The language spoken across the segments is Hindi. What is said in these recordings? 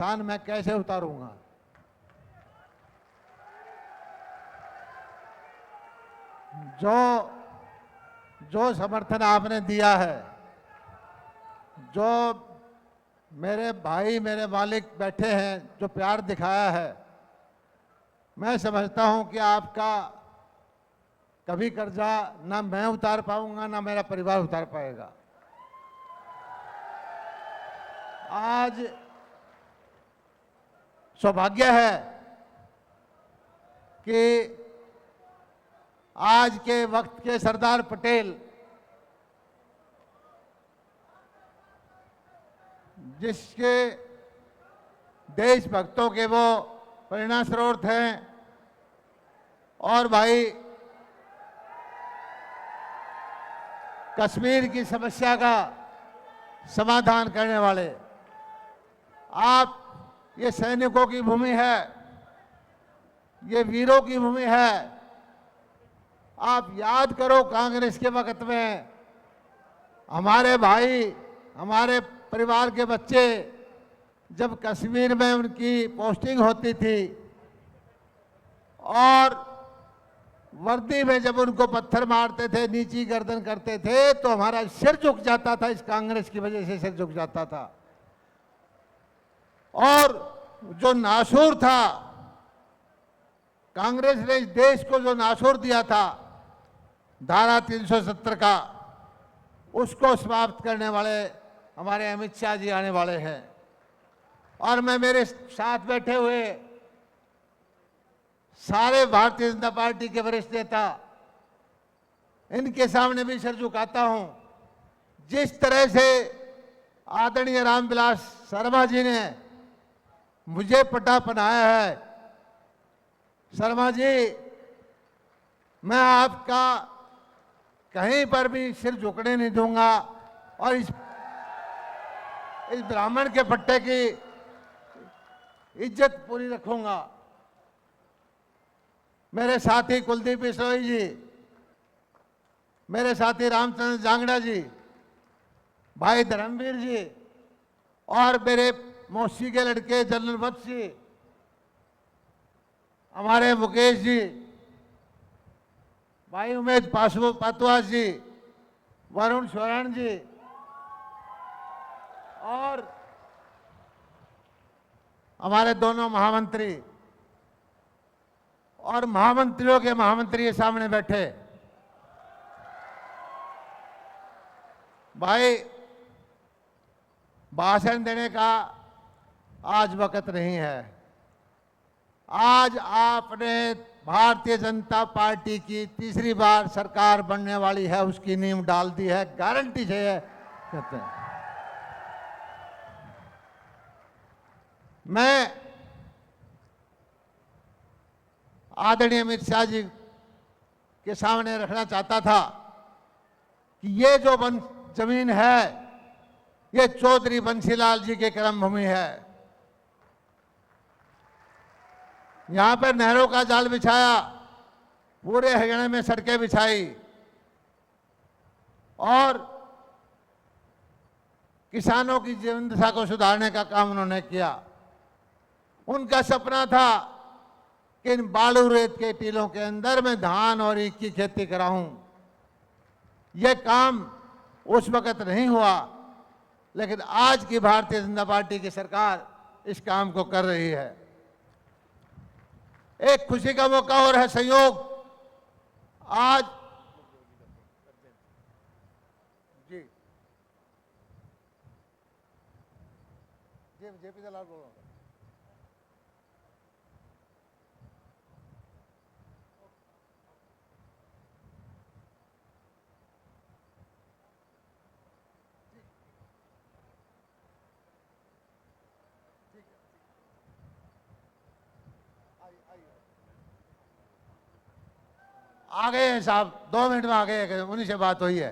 स्थान मैं कैसे उतारूंगा। जो जो समर्थन आपने दिया है, जो मेरे भाई मेरे मालिक बैठे हैं, जो प्यार दिखाया है, मैं समझता हूं कि आपका कभी कर्जा ना मैं उतार पाऊंगा ना मेरा परिवार उतार पाएगा। आज सौभाग्य है कि आज के वक्त के सरदार पटेल जिसके देशभक्तों के वो प्रेरणा स्रोत हैं और भाई कश्मीर की समस्या का समाधान करने वाले, आप ये सैनिकों की भूमि है, ये वीरों की भूमि है। आप याद करो कांग्रेस के वक्त में हमारे भाई, हमारे परिवार के बच्चे जब कश्मीर में उनकी पोस्टिंग होती थी और वर्दी में जब उनको पत्थर मारते थे, नीची गर्दन करते थे, तो हमारा सिर झुक जाता था। इस कांग्रेस की वजह से सिर झुक जाता था। और जो नासूर था, कांग्रेस ने इस देश को जो नासूर दिया था धारा 370 का, उसको समाप्त करने वाले हमारे अमित शाह जी आने वाले हैं। और मैं मेरे साथ बैठे हुए सारे भारतीय जनता पार्टी के वरिष्ठ नेता, इनके सामने भी सिर झुकाता हूं। जिस तरह से आदरणीय रामविलास शर्मा जी ने मुझे पटा पहनाया है, शर्मा जी, मैं आपका कहीं पर भी सिर झुकने नहीं दूंगा और इस ब्राह्मण के पट्टे की इज्जत पूरी रखूंगा। मेरे साथी कुलदीप बिश्नोई जी, मेरे साथी रामचंद्र जांगड़ा जी, भाई धर्मवीर जी और मेरे मौसी के लड़के जनरल वत्स जी, हमारे मुकेश जी, भाई उमेश पातवास जी, वरुण स्वर्ण जी और हमारे दोनों महामंत्री और महामंत्रियों के महामंत्री सामने बैठे। भाई, भाषण देने का आज वक्त नहीं है। आज आपने भारतीय जनता पार्टी की तीसरी बार सरकार बनने वाली है, उसकी नींव डाल दी है, गारंटी से है कहते हैं। मैं आदरणीय अमित शाह जी के सामने रखना चाहता था कि ये जो जमीन है, ये चौधरी बंसीलाल जी के कर्म भूमि है। यहां पर नहरों का जाल बिछाया, पूरे हरियाणा में सड़कें बिछाई और किसानों की जीवन दशा को सुधारने का काम उन्होंने किया। उनका सपना था कि इन बालू रेत के टीलों के अंदर मैं धान और ईख की खेती कराऊं। यह काम उस वक्त नहीं हुआ, लेकिन आज की भारतीय जनता पार्टी की सरकार इस काम को कर रही है। एक खुशी का मौका और है संयोग, आज जी जेपी दलाल बोल रहा हूं। आ गए हैं साहब, 2 मिनट में आ गए, उन्हीं से बात हुई है।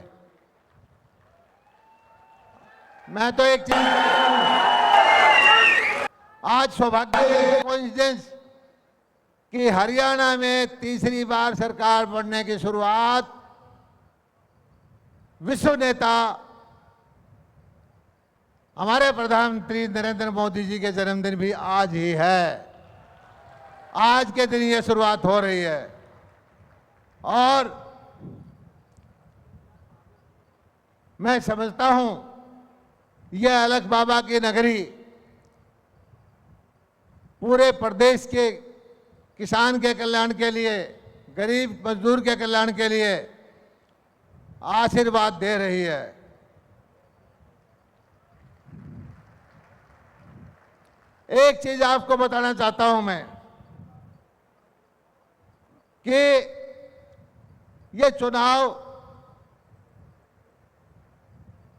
मैं तो एक चीज, आज सौभाग्य कोइंसिडेंस कि हरियाणा में तीसरी बार सरकार बनने की शुरुआत विश्व नेता हमारे प्रधानमंत्री नरेंद्र मोदी जी के जन्मदिन भी आज ही है। आज के दिन ये शुरुआत हो रही है और मैं समझता हूं यह अलख बाबा की नगरी पूरे प्रदेश के किसान के कल्याण के लिए, गरीब मजदूर के कल्याण के लिए आशीर्वाद दे रही है। एक चीज आपको बताना चाहता हूं मैं कि ये चुनाव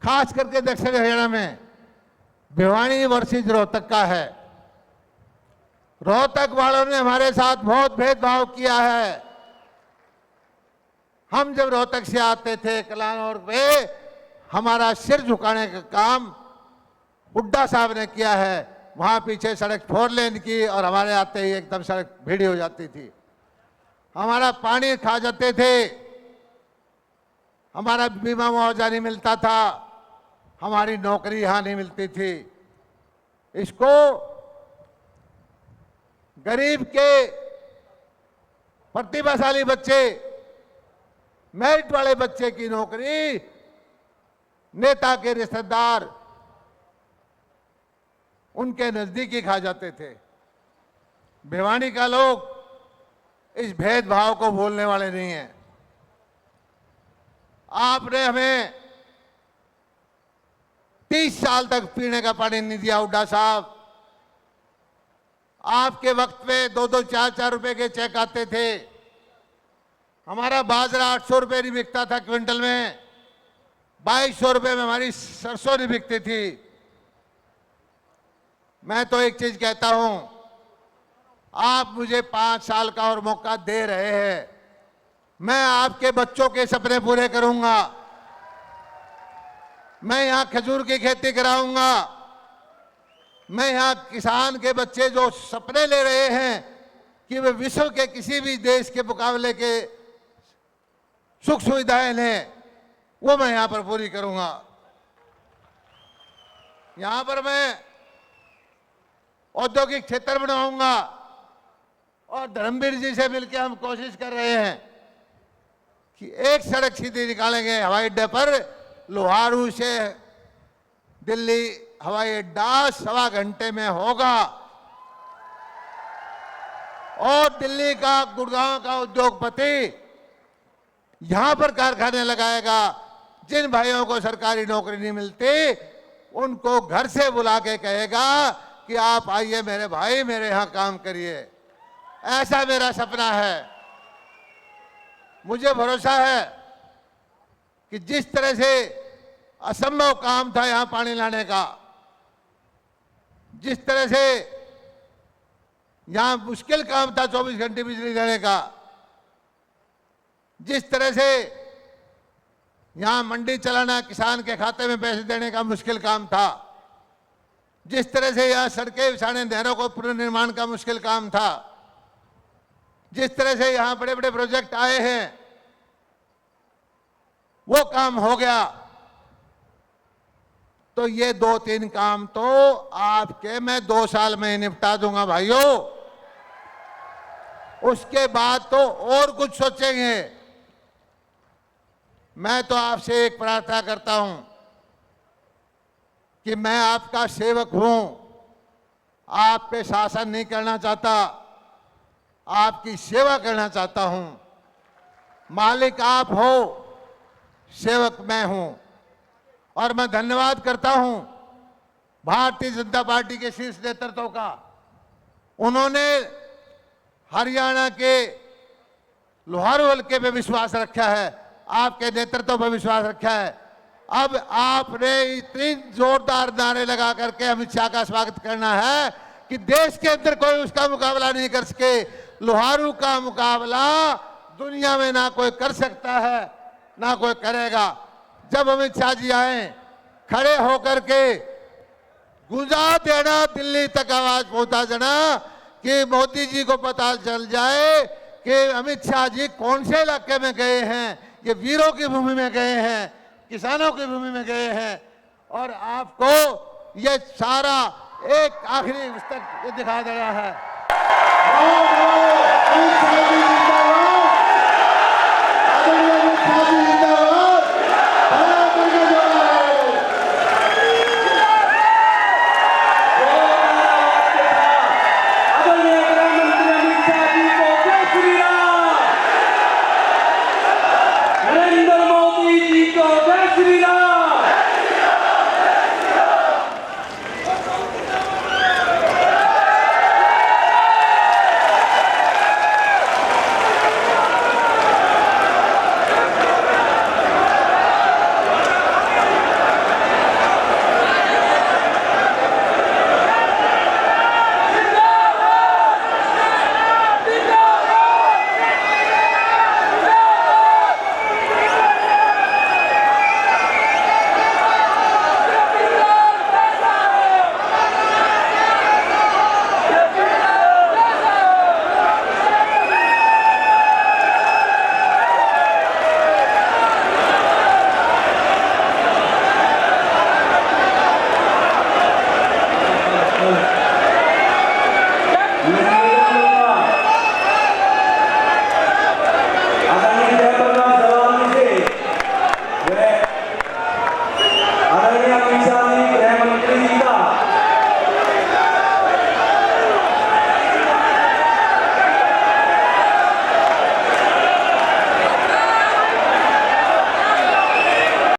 खास करके दक्षिण हरियाणा में भिवानी वर्सेस रोहतक का है। रोहतक वालों ने हमारे साथ बहुत भेदभाव किया है। हम जब रोहतक से आते थे कलानौर पे, हमारा सिर झुकाने का काम हुड्डा साहब ने किया है। वहां पीछे सड़क 4 लेन की और हमारे आते ही एकदम सड़क भीड़ी हो जाती थी। हमारा पानी खा जाते थे, हमारा बीमा मुआवजा नहीं मिलता था, हमारी नौकरी यहां नहीं मिलती थी। इसको गरीब के प्रतिभाशाली बच्चे, मेरिट वाले बच्चे की नौकरी नेता के रिश्तेदार उनके नजदीकी खा जाते थे। भिवानी का लोग इस भेदभाव को भूलने वाले नहीं हैं। आपने हमें 30 साल तक पीने का पानी नहीं दिया हुड्डा साहब। आपके वक्त में 2-2, 4-4 रुपए के चेक आते थे। हमारा बाजरा 800 रुपए नहीं बिकता था क्विंटल में, 2200 रुपए में हमारी सरसों नहीं बिकती थी। मैं तो एक चीज कहता हूं, आप मुझे 5 साल का और मौका दे रहे हैं, मैं आपके बच्चों के सपने पूरे करूंगा। मैं यहां खजूर की खेती कराऊंगा। मैं यहां किसान के बच्चे जो सपने ले रहे हैं कि वे विश्व के किसी भी देश के मुकाबले के सुख सुविधाएं लें, वो मैं यहां पर पूरी करूंगा। यहां पर मैं औद्योगिक क्षेत्र बनाऊंगा और धर्मवीर जी से मिलकर हम कोशिश कर रहे हैं कि एक सड़क सीधी निकालेंगे हवाई अड्डे पर। लोहारू से दिल्ली हवाई अड्डा 1.25 घंटे में होगा और दिल्ली का, गुड़गांव का उद्योगपति यहां पर कारखाने लगाएगा। जिन भाइयों को सरकारी नौकरी नहीं मिलती उनको घर से बुला के कहेगा कि आप आइए मेरे भाई, मेरे यहां काम करिए। ऐसा मेरा सपना है। मुझे भरोसा है कि जिस तरह से असंभव काम था यहां पानी लाने का, जिस तरह से यहां मुश्किल काम था 24 घंटे बिजली देने का, जिस तरह से यहां मंडी चलाना, किसान के खाते में पैसे देने का मुश्किल काम था, जिस तरह से यहां सड़कें बिछाने, नहरों को पुनर्निर्माण का मुश्किल काम था, जिस तरह से यहां बड़े बड़े प्रोजेक्ट आए हैं, वो काम हो गया। तो ये 2-3 काम तो आपके मैं 2 साल में निपटा दूंगा भाइयों। उसके बाद तो और कुछ सोचेंगे। मैं तो आपसे एक प्रार्थना करता हूं कि मैं आपका सेवक हूं, आप पे शासन नहीं करना चाहता, आपकी सेवा करना चाहता हूं। मालिक आप हो, सेवक मैं हूं। और मैं धन्यवाद करता हूं भारतीय जनता पार्टी के शीर्ष नेतृत्व का। उन्होंने हरियाणा के लोहारू हल्के पे विश्वास रखा है, आपके नेतृत्व पर विश्वास रखा है। अब आपने इतनी जोरदार नारे लगा करके अमित शाह का स्वागत करना है कि देश के अंदर कोई उसका मुकाबला नहीं कर सके। लोहारू का मुकाबला दुनिया में ना कोई कर सकता है ना कोई करेगा। जब अमित शाह जी आए, खड़े होकर के गुंजा देना, दिल्ली तक आवाज पहुंचा देना कि मोदी जी को पता चल जाए कि अमित शाह जी कौन से इलाके में गए हैं। ये वीरों की भूमि में गए हैं, किसानों की भूमि में गए हैं और आपको ये सारा एक आखिरी तक ये दिखा दे रहा है। जिंदाबाद।